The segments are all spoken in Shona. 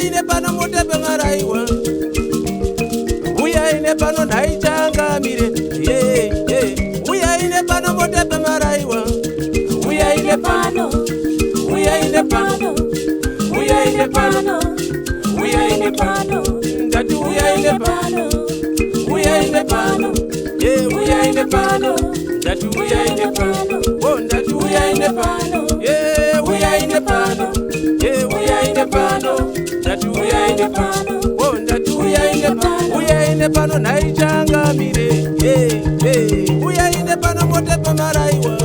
ine pano mutepe maraiwa, uya ine pano ndaichangamire, uya ine pano mutepe maraiwa, uya ine pano, uya ine pano, uya ine pano, uya ine pano, ndati uya ine pano, uya ine pano, uya ine pano, ndati uya ine pano, oh ndati uya ine pano, uya ine pano, uya ine pano, ndati uya ine pano, oh ndati uya ine pano naichangamire, uya ine pano mutepe maraiwa.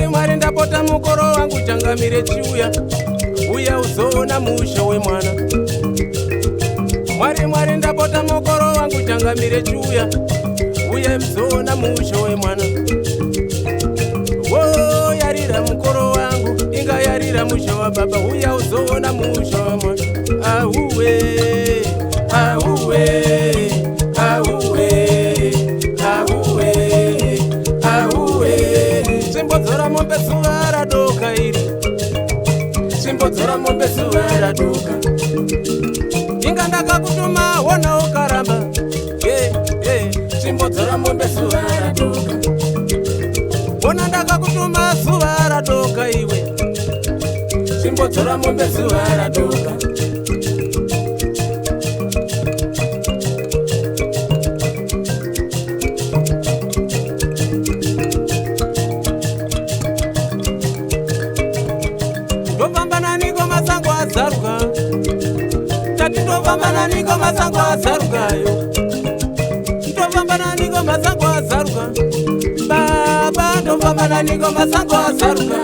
Mwari ndapota mukoro wangu changamire chiuya, uya uzoona musha wemwana. Mwari ndapota mukoro wangu changamire chiuya, uya muzoona musha wemwana. Wo yarira mukoro wangu, inga yarira musha wa baba, uya uzoona musha wemwana. Ahuwe, ahuwe, ahuwe, ahuwe, ahuwe. Simbodzora mombe zuva radoka iri, simbodzora mombe zuva radoka. Inga ndakakutuma wona ukaramba, simbodzora mombe zuva radoka. Wona ndakakutuma zuva radoka iwe, simbodzora mombe zuva radoka. Ndopambana niko masango azaruka, tati ndopambana niko masango azarukayo, ndopambana niko masango azaruka, baba ndopambana niko masango azaruka.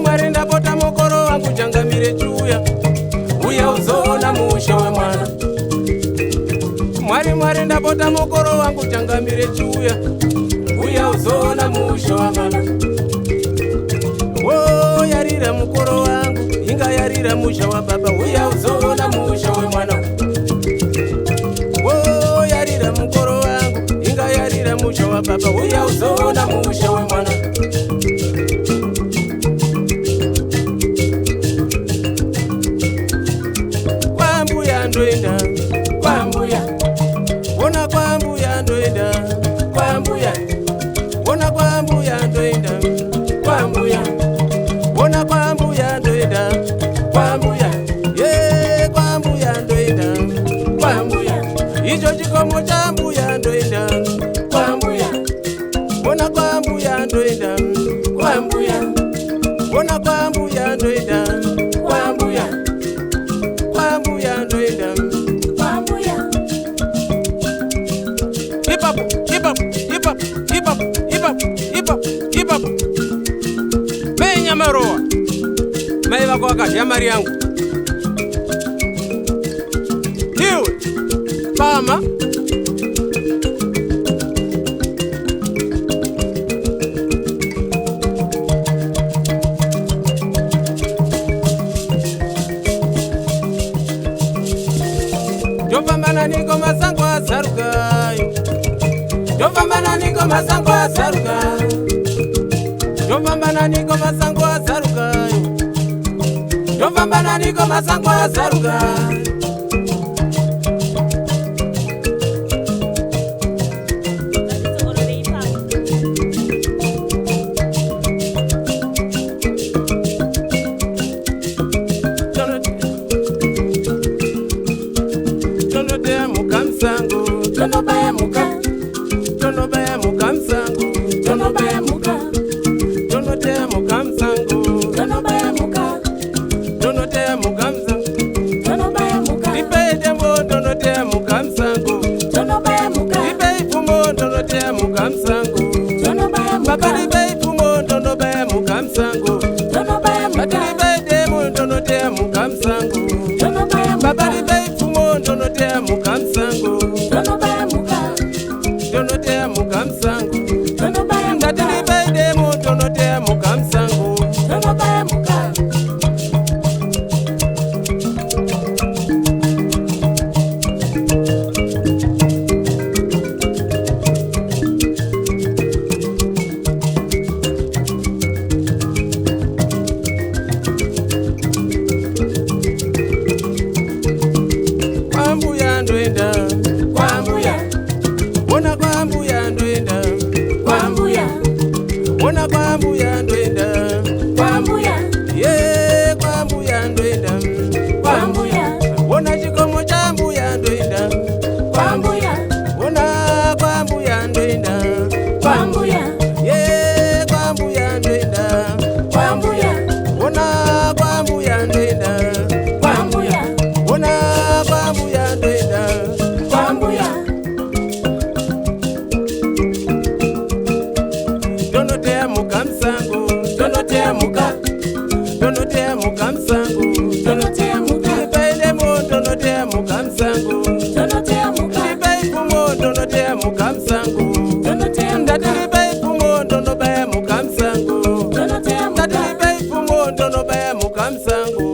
Mwari ndapota mukoro wangu changamire chiuya, uya uzoona musha wemwana. Mwari ndapota mukoro wangu changamire chiuya, uya uzoona musha wemwana. Wo yarira mukoro wangu, inga yarira musha wa baba, uya uzoona musha wemwana. Wo yarira mukoro wangu, inga yarira musha wa baba, uya uzoona musha wemwana. Ndoenda kwambuya, wona kwambuya ndoenda kwambuya, wona kwambuya ndoenda kwambuya, wona kwambuya ndoenda kwambuya, kwambuya ndoenda kwambuya, icho chikomo cha mbuya ndoenda kwambuya, wona kwambuya ndoenda kwambuya, wona kwambuya ndoenda kwambuya, kwambuya ndoenda kwambuya. Hip hop, hip hop, hip hop, hip hop, hip hop, hip hop, hip hop. Menya maroa, maiva kwa wakati ya mari yangu. Hiwe, pama. Ndopambana niko masango azaruka Jofambana niko masango azaruka Jofambana niko masango azaruka Jofambana niko masango azaruka Tono baya muka, tono baya muka msango, tono baya muka, tono tea muka msango, tono baya muka, tono tea muka msango, tono baya muka, ipe demo tono tea muka msango, tono baya muka, ipe fumo tono tea muka msango, tono baya muka, papa ipe fumo tono baya muka msango, tono baya muka, papa ipe demo tono tea muka msango, tono baya muka, papa ipe fumo tono tea muka msango, tono baya muka. Tono tea muka msango, tono baya muka. Ndatili baide mu tono tea muka msango, tono baya muka. Kwambuya ndwenda, kwambuya. Ona kwambuya ndwenda, kwambuya. Ona kwambuya ndwenda, kwambuya. Ye kwambuya ndwenda, kwambuya. Ona chikomo cha mbuya ndwenda, kwambuya. Ona kwambuya ndwenda, kwambuya. Ye kwambuya ndwenda, kwambuya. Ona kwambuya ndwenda, kwambuya. Ona kwambuya ndwenda, kwambuya. Tono tea muka msango, tono tea muka, tono tea muka msango, tono tea muka, ipe mo tono tea muka msango, tono tea muka, ipe fumo tono tea muka msango, tono tea muka, ndati ipe fumo tono baya muka msango, tono tea muka, ndati ipe fumo tono baya muka msango.